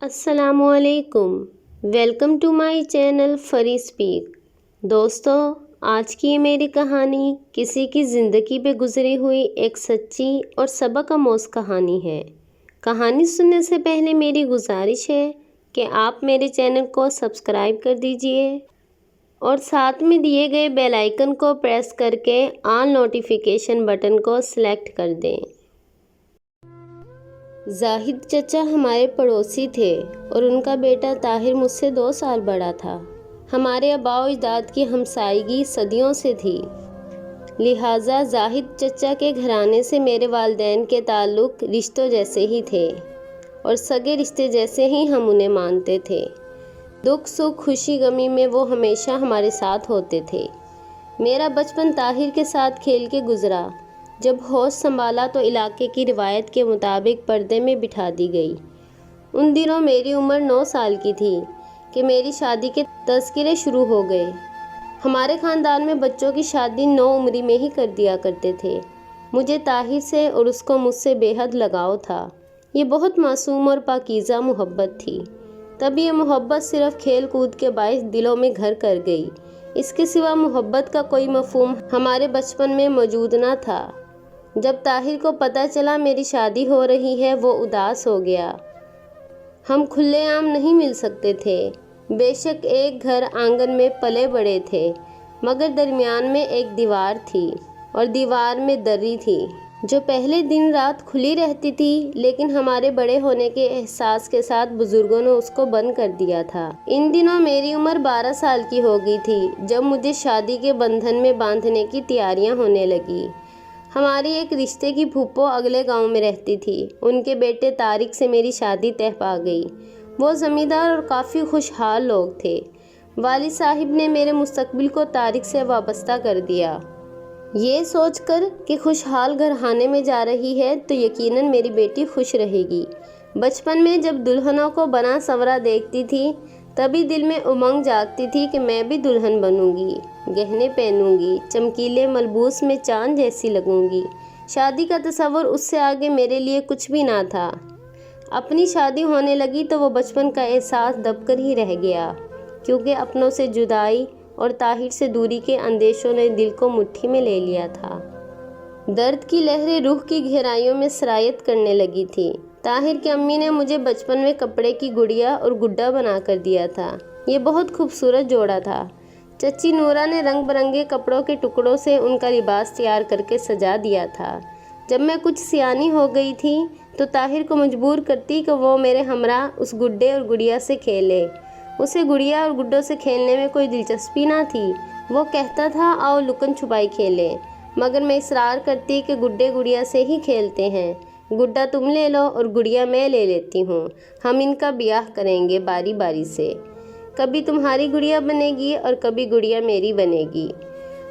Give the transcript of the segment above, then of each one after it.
السلام علیکم، welcome to my channel free speak. دوستو، آج کی یہ میری کہانی کسی کی زندگی پہ گزری ہوئی ایک سچی اور سبق آموز کہانی ہے۔ کہانی سننے سے پہلے میری گزارش ہے کہ آپ میرے چینل کو سبسکرائب کر دیجئے اور ساتھ میں دیے گئے بیل آئیکن کو پریس کر کے آل نوٹیفیکیشن بٹن کو سلیکٹ کر دیں۔ زاہد چچا ہمارے پڑوسی تھے اور ان کا بیٹا طاہر مجھ سے 2 سال بڑا تھا۔ ہمارے آباء و اجداد کی ہمسائیگی صدیوں سے تھی، لہٰذا زاہد چچا کے گھرانے سے میرے والدین کے تعلق رشتوں جیسے ہی تھے اور سگے رشتے جیسے ہی ہم انہیں مانتے تھے۔ دکھ سکھ خوشی غمی میں وہ ہمیشہ ہمارے ساتھ ہوتے تھے۔ میرا بچپن طاہر کے ساتھ کھیل کے گزرا۔ جب ہوش سنبھالا تو علاقے کی روایت کے مطابق پردے میں بٹھا دی گئی۔ ان دنوں میری عمر 9 سال کی تھی کہ میری شادی کے تذکرے شروع ہو گئے۔ ہمارے خاندان میں بچوں کی شادی 9 عمری میں ہی کر دیا کرتے تھے۔ مجھے طاہر سے اور اس کو مجھ سے بے حد لگاؤ تھا۔ یہ بہت معصوم اور پاکیزہ محبت تھی۔ تب یہ محبت صرف کھیل کود کے باعث دلوں میں گھر کر گئی۔ اس کے سوا محبت کا کوئی مفہوم ہمارے بچپن میں موجود نہ تھا۔ جب طاہر کو پتہ چلا میری شادی ہو رہی ہے، وہ اداس ہو گیا۔ ہم کھلے عام نہیں مل سکتے تھے۔ بے شک ایک گھر آنگن میں پلے بڑے تھے، مگر درمیان میں ایک دیوار تھی اور دیوار میں دری تھی جو پہلے دن رات کھلی رہتی تھی، لیکن ہمارے بڑے ہونے کے احساس کے ساتھ بزرگوں نے اس کو بند کر دیا تھا۔ ان دنوں میری عمر 12 سال کی ہو گئی تھی جب مجھے شادی کے بندھن میں باندھنے کی تیاریاں ہونے لگی۔ ہماری ایک رشتے کی پھوپھو اگلے گاؤں میں رہتی تھی۔ ان کے بیٹے طارق سے میری شادی طے پا گئی۔ وہ زمیندار اور کافی خوشحال لوگ تھے۔ والد صاحب نے میرے مستقبل کو طارق سے وابستہ کر دیا، یہ سوچ کر کہ خوشحال گھرانے میں جا رہی ہے تو یقیناً میری بیٹی خوش رہے گی۔ بچپن میں جب دلہنوں کو بنا سنورا دیکھتی تھی، تبھی دل میں امنگ جاگتی تھی کہ میں بھی دلہن بنوں گی، گہنے پہنوں گی، چمکیلے ملبوس میں چاند جیسی لگوں گی۔ شادی کا تصور اس سے آگے میرے لیے کچھ بھی نہ تھا۔ اپنی شادی ہونے لگی تو وہ بچپن کا احساس دب کر ہی رہ گیا، کیونکہ اپنوں سے جدائی اور طاہر سے دوری کے اندیشوں نے دل کو مٹھی میں لے لیا تھا۔ درد کی لہریں روح کی گہرائیوں میں سرایت کرنے لگی تھی۔ طاہر کی امی نے مجھے بچپن میں کپڑے کی گڑیا اور گڈا بنا کر دیا تھا۔ یہ بہت خوبصورت جوڑا تھا۔ چچی نورا نے رنگ برنگے کپڑوں کے ٹکڑوں سے ان کا لباس تیار کر کے سجا دیا تھا۔ جب میں کچھ سیانی ہو گئی تھی تو طاہر کو مجبور کرتی کہ وہ میرے ہمراہ اس گڈے اور گڑیا سے کھیلے۔ اسے گڑیا اور گڈوں سے کھیلنے میں کوئی دلچسپی نہ تھی۔ وہ کہتا تھا آؤ لکن چھپائی کھیلیں، مگر میں اصرار کرتی کہ گڈے گڑیا سے ہی کھیلتے ہیں۔ گڈا تم لے لو اور گڑیا میں لے لیتی ہوں، ہم ان کا بیاہ کریں گے باری باری سے، کبھی تمہاری گڑیا بنے گی اور کبھی گڑیا میری بنے گی۔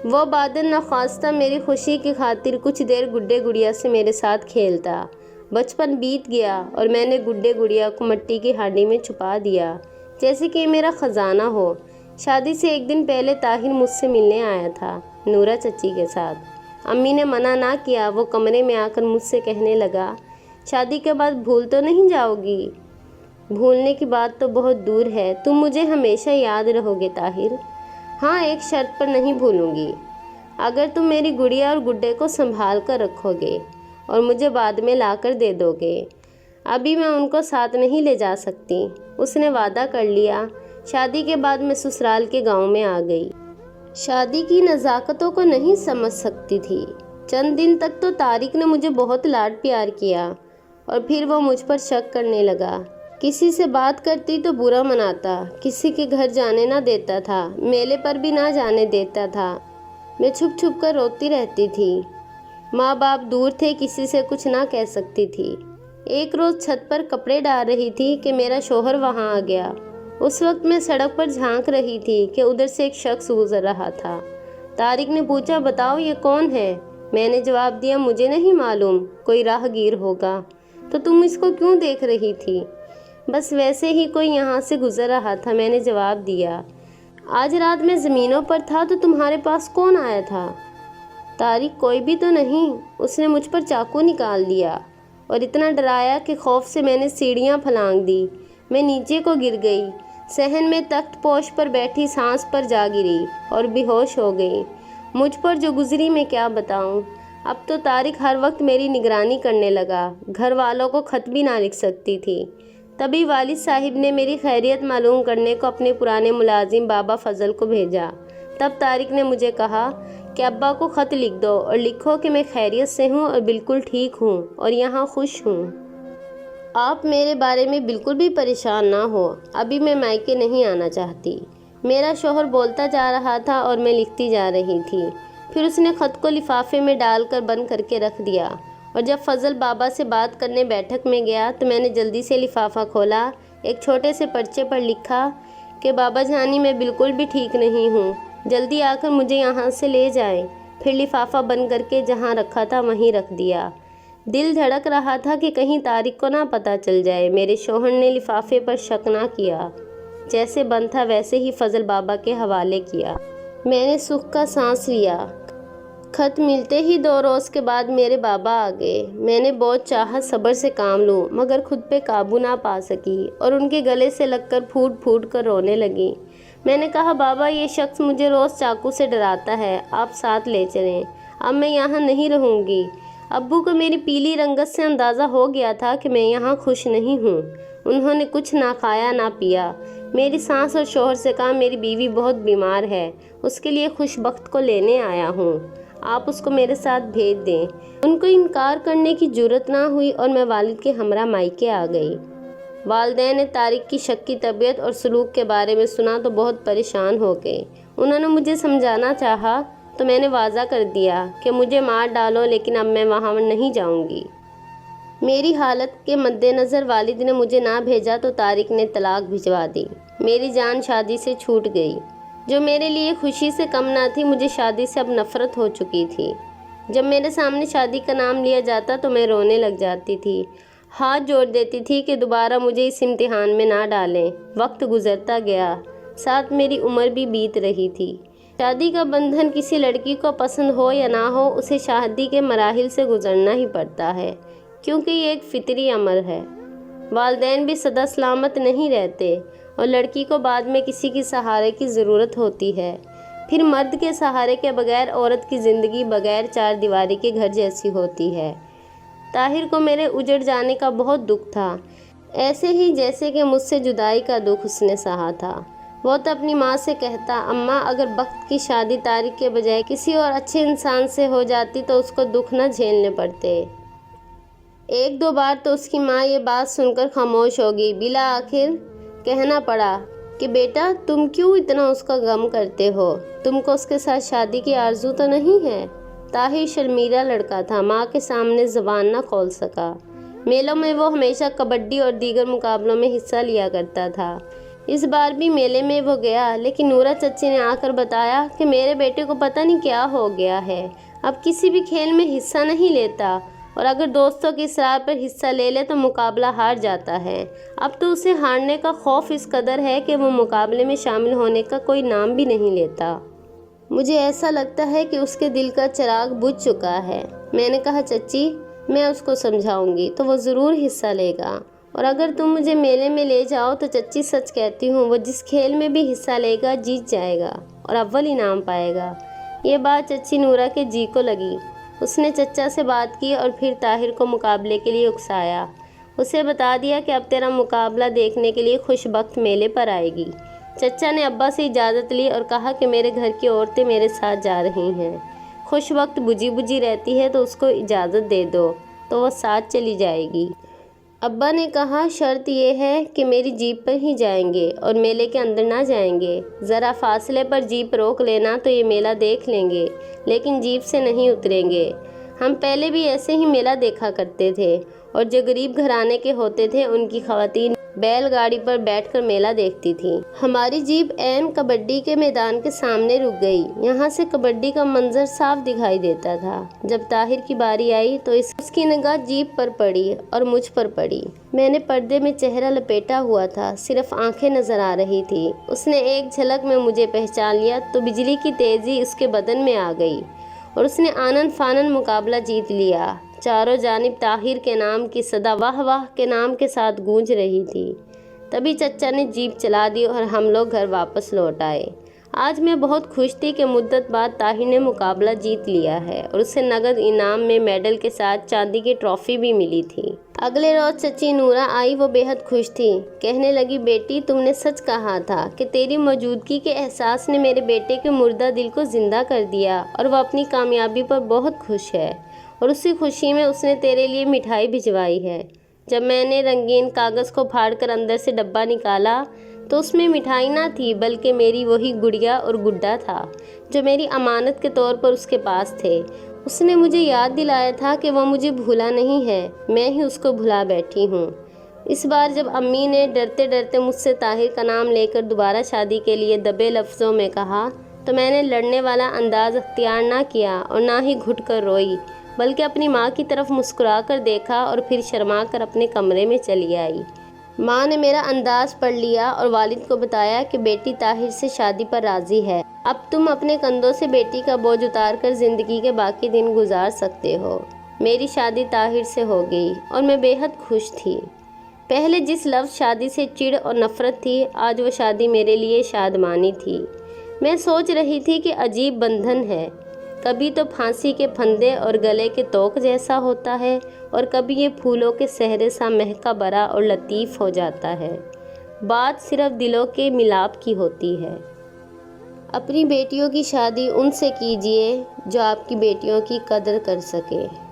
وہ بادل نخواستہ میری خوشی کی خاطر کچھ دیر گڈے گڑیا سے میرے ساتھ کھیلتا۔ بچپن بیت گیا اور میں نے گڈے گڑیا کو مٹی کی ہانڈی میں چھپا دیا، جیسے کہ میرا خزانہ ہو۔ شادی سے ایک دن پہلے طاہر مجھ سے ملنے آیا تھا، نورا چچی کے ساتھ۔ امی نے منع نہ کیا۔ وہ کمرے میں آ کر مجھ سے کہنے لگا، شادی کے بعد بھول تو نہیں جاؤ گی؟ بھولنے کی بات تو بہت دور ہے، تم مجھے ہمیشہ یاد رہو گے طاہر۔ ہاں، ایک شرط پر نہیں بھولوں گی، اگر تم میری گڑیا اور گڈے کو سنبھال کر رکھو گے اور مجھے بعد میں لا کر دے دو گے۔ ابھی میں ان کو ساتھ نہیں لے جا سکتی۔ اس نے وعدہ کر لیا۔ شادی کے بعد میں سسرال کے گاؤں میں آ گئی۔ شادی کی نزاکتوں کو نہیں سمجھ سکتی تھی۔ چند دن تک تو طارق نے مجھے بہت لاڈ پیار کیا اور پھر وہ مجھ پر شک کرنے لگا۔ کسی سے بات کرتی تو برا مناتا، کسی کے گھر جانے نہ دیتا تھا، میلے پر بھی نہ جانے دیتا تھا۔ میں چھپ چھپ کر روتی رہتی تھی۔ ماں باپ دور تھے، کسی سے کچھ نہ کہہ سکتی تھی۔ ایک روز چھت پر کپڑے ڈال رہی تھی کہ میرا شوہر وہاں آ گیا۔ اس وقت میں سڑک پر جھانک رہی تھی کہ ادھر سے ایک شخص گزر رہا تھا۔ طارق نے پوچھا، بتاؤ یہ کون ہے؟ میں نے جواب دیا، مجھے نہیں معلوم، کوئی راہ گیر ہوگا۔ تو تم اس کو کیوں دیکھ رہی تھی؟ بس ویسے ہی کوئی یہاں سے گزر رہا تھا، میں نے جواب دیا۔ آج رات میں زمینوں پر تھا تو تمہارے پاس کون آیا تھا؟ طارق، کوئی بھی تو نہیں۔ اس نے مجھ پر چاقو نکال دیا اور اتنا ڈرایا کہ خوف سے میں نے سیڑھیاں پھلانگ دی۔ میں نیچے کو گر گئی، صحن میں تخت پوش پر بیٹھی سانس پر جا گری اور بے ہوش ہو گئی۔ مجھ پر جو گزری میں کیا بتاؤں۔ اب تو طارق ہر وقت میری نگرانی کرنے لگا، گھر والوں کو خط بھی نہ لکھ سکتی تھی۔ تبھی والد صاحب نے میری خیریت معلوم کرنے کو اپنے پرانے ملازم بابا فضل کو بھیجا۔ تب طارق نے مجھے کہا کہ ابا کو خط لکھ دو اور لکھو کہ میں خیریت سے ہوں اور بالکل ٹھیک ہوں اور یہاں خوش ہوں۔ آپ میرے بارے میں بالکل بھی پریشان نہ ہو، ابھی میں مائکے نہیں آنا چاہتی۔ میرا شوہر بولتا جا رہا تھا اور میں لکھتی جا رہی تھی۔ پھر اس نے خط کو لفافے میں ڈال کر بند کر کے رکھ دیا، اور جب فضل بابا سے بات کرنے بیٹھک میں گیا تو میں نے جلدی سے لفافہ کھولا، ایک چھوٹے سے پرچے پر لکھا کہ بابا جانی میں بالکل بھی ٹھیک نہیں ہوں، جلدی آ کر مجھے یہاں سے لے جائیں۔ پھر لفافہ بند کر کے جہاں رکھا تھا وہیں رکھ دیا۔ دل دھڑک رہا تھا کہ کہیں طارق کو نہ پتہ چل جائے۔ میرے شوہر نے لفافے پر شک نہ کیا، جیسے بند تھا ویسے ہی فضل بابا کے حوالے کیا۔ میں نے سکھ کا سانس لیا۔ خط ملتے ہی 2 روز کے بعد میرے بابا آ گئے۔ میں نے بہت چاہا صبر سے کام لوں، مگر خود پہ قابو نہ پا سکی اور ان کے گلے سے لگ کر پھوٹ پھوٹ کر رونے لگی۔ میں نے کہا بابا یہ شخص مجھے روز چاقو سے ڈراتا ہے، آپ ساتھ لے چلیں، اب میں یہاں نہیں رہوں گی۔ ابو کو میری پیلی رنگت سے اندازہ ہو گیا تھا کہ میں یہاں خوش نہیں ہوں۔ انہوں نے کچھ نہ کھایا نہ پیا۔ میری ساس اور شوہر سے کہا میری بیوی بہت بیمار ہے، اس کے لیے خوش بخت کو لینے آیا ہوں، آپ اس کو میرے ساتھ بھیج دیں۔ ان کو انکار کرنے کی جرأت نہ ہوئی اور میں والد کے ہمراہ مائکے آ گئی۔ والدین نے طارق کی شکی طبیعت اور سلوک کے بارے میں سنا تو بہت پریشان ہو گئے۔ انہوں نے مجھے سمجھانا چاہا تو میں نے واضح کر دیا کہ مجھے مار ڈالو لیکن اب میں وہاں نہیں جاؤں گی۔ میری حالت کے مد نظر والد نے مجھے نہ بھیجا تو طارق نے طلاق بھجوا دی۔ میری جان شادی سے چھوٹ گئی، جو میرے لیے خوشی سے کم نہ تھی۔ مجھے شادی سے اب نفرت ہو چکی تھی۔ جب میرے سامنے شادی کا نام لیا جاتا تو میں رونے لگ جاتی تھی، ہاتھ جوڑ دیتی تھی کہ دوبارہ مجھے اس امتحان میں نہ ڈالیں۔ وقت گزرتا گیا، ساتھ میری عمر بھی بیت رہی تھی۔ شادی کا بندھن کسی لڑکی کو پسند ہو یا نہ ہو، اسے شادی کے مراحل سے گزرنا ہی پڑتا ہے، کیونکہ یہ ایک فطری امر ہے۔ والدین بھی سدا سلامت نہیں رہتے اور لڑکی کو بعد میں کسی کی سہارے کی ضرورت ہوتی ہے۔ پھر مرد کے سہارے کے بغیر عورت کی زندگی بغیر 4 دیواری کے گھر جیسی ہوتی ہے۔ طاہر کو میرے اجڑ جانے کا بہت دکھ تھا، ایسے ہی جیسے کہ مجھ سے جدائی کا دکھ اس نے سہا تھا۔ وہ تو اپنی ماں سے کہتا، اماں اگر بخت کی شادی طارق کے بجائے کسی اور اچھے انسان سے ہو جاتی تو اس کو دکھ نہ جھیلنے پڑتے۔ 1-2 بار تو اس کی ماں یہ بات سن کر خاموش ہو گئی۔ بالآخر کہنا پڑا کہ بیٹا تم کیوں اتنا اس کا غم کرتے ہو، تم کو اس کے ساتھ شادی کی آرزو تو نہیں ہے۔ طاہر شرمیلا لڑکا تھا، ماں کے سامنے زبان نہ کھول سکا۔ میلوں میں وہ ہمیشہ کبڈی اور دیگر مقابلوں میں حصہ لیا کرتا تھا۔ اس بار بھی میلے میں وہ گیا، لیکن نورا چچی نے آ کر بتایا کہ میرے بیٹے کو پتہ نہیں کیا ہو گیا ہے، اب کسی بھی کھیل میں حصہ نہیں لیتا، اور اگر دوستوں کی اصرار پر حصہ لے لے تو مقابلہ ہار جاتا ہے۔ اب تو اسے ہارنے کا خوف اس قدر ہے کہ وہ مقابلے میں شامل ہونے کا کوئی نام بھی نہیں لیتا۔ مجھے ایسا لگتا ہے کہ اس کے دل کا چراغ بجھ چکا ہے۔ میں نے کہا چچی میں اس کو سمجھاؤں گی تو وہ ضرور حصہ لے گا، اور اگر تم مجھے میلے میں لے جاؤ تو چچی سچ کہتی ہوں وہ جس کھیل میں بھی حصہ لے گا جیت جائے گا اور اول انعام پائے گا۔ یہ بات چچی نورا کے جی کو لگی۔ اس نے چچا سے بات کی اور پھر طاہر کو مقابلے کے لیے اکسایا۔ اسے بتا دیا کہ اب تیرا مقابلہ دیکھنے کے لیے خوش بخت میلے پر آئے گی۔ چچا نے ابا سے اجازت لی اور کہا کہ میرے گھر کی عورتیں میرے ساتھ جا رہی ہیں، خوش وقت بجھی بجھی رہتی ہے تو اس کو اجازت دے دو تو وہ ساتھ چلی جائے گی۔ ابا نے کہا شرط یہ ہے کہ میری جیپ پر ہی جائیں گے اور میلے کے اندر نہ جائیں گے، ذرا فاصلے پر جیپ روک لینا تو یہ میلہ دیکھ لیں گے، لیکن جیپ سے نہیں اتریں گے۔ ہم پہلے بھی ایسے ہی میلہ دیکھا کرتے تھے، اور جو غریب گھرانے کے ہوتے تھے ان کی خواتین بیل گاڑی پر بیٹھ کر میلہ دیکھتی تھیں۔ ہماری جیپ عین کبڈی کے میدان کے سامنے رک گئی، یہاں سے کبڈی کا منظر صاف دکھائی دیتا تھا۔ جب طاہر کی باری آئی تو اس کی نگاہ جیپ پر پڑی اور مجھ پر پڑی۔ میں نے پردے میں چہرہ لپیٹا ہوا تھا، صرف آنکھیں نظر آ رہی تھی۔ اس نے ایک جھلک میں مجھے پہچان لیا تو بجلی کی تیزی اس کے بدن میں آ گئی اور اس نے آنن فانن مقابلہ جیت لیا۔ چاروں جانب طاہر کے نام کی صدا واہ واہ کے نام کے ساتھ گونج رہی تھی۔ تبھی چچا نے جیپ چلا دی اور ہم لوگ گھر واپس لوٹ آئے۔ آج میں بہت خوش تھی کہ مدت بعد طاہر نے مقابلہ جیت لیا ہے اور اسے نقد انعام میں میڈل کے ساتھ چاندی کی ٹرافی بھی ملی تھی۔ اگلے روز چچی نورا آئی، وہ بے حد خوش تھی۔ کہنے لگی، بیٹی تم نے سچ کہا تھا کہ تیری موجودگی کے احساس نے میرے بیٹے کے مردہ دل کو زندہ کر دیا اور وہ اپنی کامیابی پر بہت خوش ہے اور اسی خوشی میں اس نے تیرے لیے مٹھائی بھجوائی ہے۔ جب میں نے رنگین کاغذ کو پھاڑ کر اندر سے ڈبہ نکالا تو اس میں مٹھائی نہ تھی بلکہ میری وہی گڑیا اور گڈا تھا جو میری امانت کے طور پر اس کے پاس تھے۔ اس نے مجھے یاد دلایا تھا کہ وہ مجھے بھولا نہیں ہے، میں ہی اس کو بھلا بیٹھی ہوں۔ اس بار جب امی نے ڈرتے ڈرتے مجھ سے طاہر کا نام لے کر دوبارہ شادی کے لیے دبے لفظوں میں کہا تو میں نے لڑنے والا انداز اختیار نہ کیا اور نہ ہی گھٹ کر روئی، بلکہ اپنی ماں کی طرف مسکرا کر دیکھا اور پھر شرما کر اپنے کمرے میں چلی آئی۔ ماں نے میرا انداز پڑھ لیا اور والد کو بتایا کہ بیٹی طاہر سے شادی پر راضی ہے، اب تم اپنے کندھوں سے بیٹی کا بوجھ اتار کر زندگی کے باقی دن گزار سکتے ہو۔ میری شادی طاہر سے ہو گئی اور میں بے حد خوش تھی۔ پہلے جس لفظ شادی سے چڑ اور نفرت تھی، آج وہ شادی میرے لیے شادمانی تھی۔ میں سوچ رہی تھی کہ عجیب بندھن ہے، کبھی تو پھانسی کے پھندے اور گلے کے توق جیسا ہوتا ہے اور کبھی یہ پھولوں کے سہرے سا مہکا برا اور لطیف ہو جاتا ہے۔ بات صرف دلوں کے ملاپ کی ہوتی ہے۔ اپنی بیٹیوں کی شادی ان سے کیجیے جو آپ کی بیٹیوں کی قدر کر سکے۔